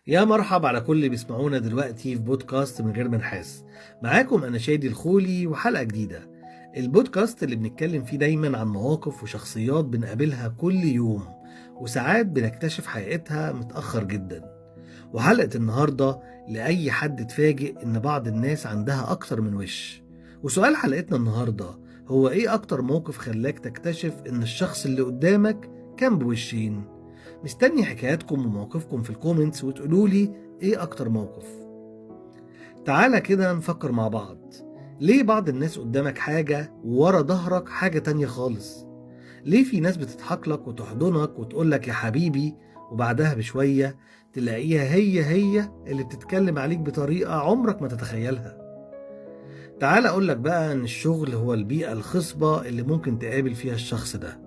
يا مرحب على كل اللي بيسمعونا دلوقتي في بودكاست من غير منحاس. معاكم أنا شادي الخولي وحلقة جديدة. البودكاست اللي بنتكلم فيه دايما عن مواقف وشخصيات بنقابلها كل يوم، وساعات بنكتشف حقيقتها متأخر جدا. وحلقة النهاردة لأي حد اتفاجئ إن بعض الناس عندها أكتر من وش. وسؤال حلقتنا النهاردة هو إيه أكتر موقف خلاك تكتشف إن الشخص اللي قدامك كان بوشين؟ مستني حكاياتكم ومواقفكم في الكومنتس وتقولولي ايه اكتر موقف. تعالى كده نفكر مع بعض. ليه بعض الناس قدامك حاجة وورا ظهرك حاجة تانية خالص؟ ليه في ناس بتضحك لك وتحضنك وتقولك يا حبيبي، وبعدها بشوية تلاقيها هي اللي بتتكلم عليك بطريقة عمرك ما تتخيلها؟ تعالى اقولك بقى ان الشغل هو البيئة الخصبة اللي ممكن تقابل فيها الشخص ده.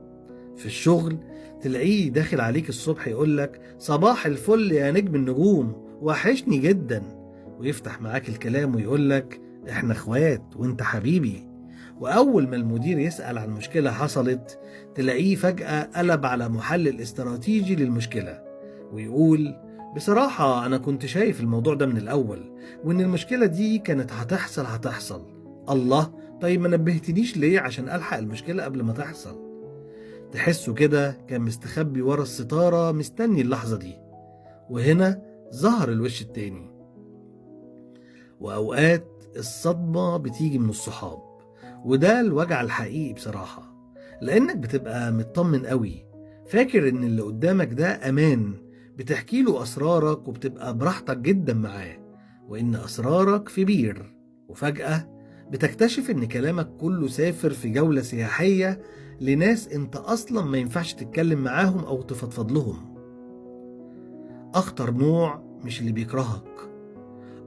في الشغل تلاقيه داخل عليك الصبح يقولك صباح الفل يا نجم النجوم، وحشني جدا، ويفتح معاك الكلام ويقولك احنا اخوات وانت حبيبي. واول ما المدير يسأل عن مشكلة حصلت تلاقيه فجأة قلب على محلل استراتيجي للمشكلة ويقول بصراحة انا كنت شايف الموضوع ده من الاول، وان المشكلة دي كانت هتحصل. الله، طيب ما نبهتنيش ليه عشان الحق المشكلة قبل ما تحصل؟ تحسه كده كان مستخبي ورا الستارة مستني اللحظة دي. وهنا ظهر الوش التاني. وأوقات الصدمة بتيجي من الصحاب، وده الوجع الحقيقي بصراحة، لأنك بتبقى مطمن قوي، فاكر إن اللي قدامك ده أمان، بتحكي له أسرارك وبتبقى براحتك جدا معاه، وإن أسرارك في بير. وفجأة بتكتشف إن كلامك كله سافر في جولة سياحية لناس انت اصلا ما ينفعش تتكلم معاهم او تفضفض لهم. اخطر نوع مش اللي بيكرهك،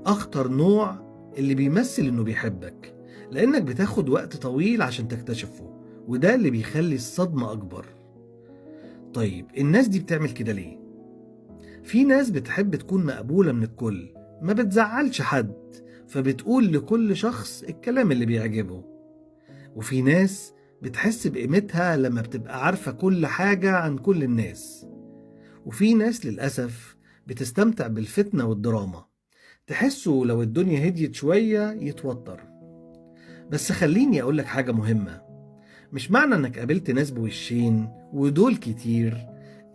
اخطر نوع اللي بيمثل انه بيحبك، لانك بتاخد وقت طويل عشان تكتشفه، وده اللي بيخلي الصدمة اكبر. طيب الناس دي بتعمل كده ليه؟ في ناس بتحب تكون مقبولة من الكل، ما بتزعلش حد، فبتقول لكل شخص الكلام اللي بيعجبه. وفي ناس بتحس بقيمتها لما بتبقى عارفة كل حاجة عن كل الناس. وفي ناس للأسف بتستمتع بالفتنة والدراما، تحسوا لو الدنيا هديت شوية يتوتر. بس خليني أقولك حاجة مهمة، مش معنى أنك قابلت ناس بوشين ودول كتير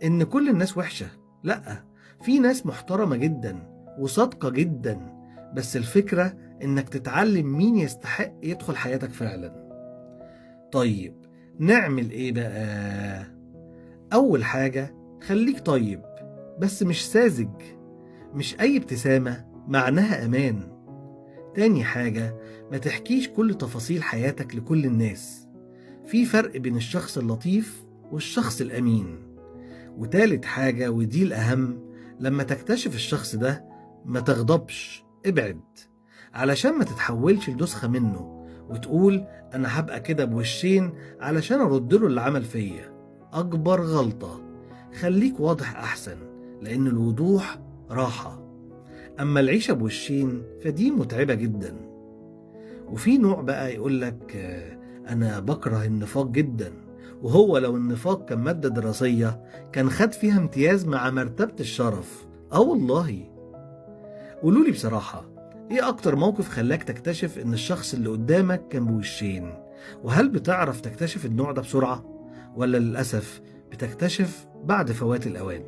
إن كل الناس وحشة. لأ، في ناس محترمة جدا وصادقة جدا، بس الفكرة إنك تتعلم مين يستحق يدخل حياتك فعلا. طيب نعمل إيه بقى؟ أول حاجة خليك طيب بس مش ساذج، مش أي ابتسامة معناها أمان. تاني حاجة ما تحكيش كل تفاصيل حياتك لكل الناس، في فرق بين الشخص اللطيف والشخص الأمين. وتالت حاجة ودي الأهم، لما تكتشف الشخص ده ما تغضبش، ابعد، علشان ما تتحولش لدسخة منه وتقول أنا هبقى كده بوشين علشان أردله اللي عمل فيا. أكبر غلطة. خليك واضح أحسن، لأن الوضوح راحة، أما العيشة بوشين فدي متعبة جدا. وفي نوع بقى يقولك أنا بكره النفاق جدا، وهو لو النفاق كان مادة دراسية كان خد فيها امتياز مع مرتبة الشرف. والله. قولولي بصراحة، ايه اكتر موقف خلاك تكتشف ان الشخص اللي قدامك كان بوشين؟ وهل بتعرف تكتشف النوع ده بسرعة، ولا للأسف بتكتشف بعد فوات الأوان؟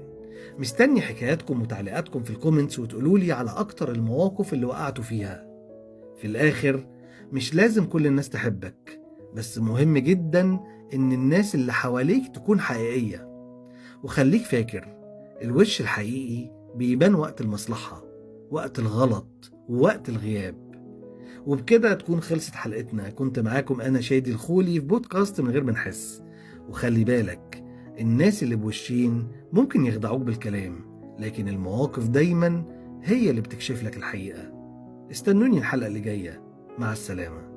مستني حكاياتكم وتعليقاتكم في الكومنتس وتقولولي على اكتر المواقف اللي وقعتوا فيها. في الآخر مش لازم كل الناس تحبك، بس مهم جدا ان الناس اللي حواليك تكون حقيقية. وخليك فاكر، الوش الحقيقي بيبان وقت المصلحة، وقت الغلط، ووقت الغياب. وبكده تكون خلصت حلقتنا. كنت معاكم أنا شادي الخولي في بودكاست من غير ما نحس. وخلي بالك، الناس اللي بوشين ممكن يخدعوك بالكلام، لكن المواقف دايما هي اللي بتكشف لك الحقيقة. استنوني الحلقة اللي جاية. مع السلامة.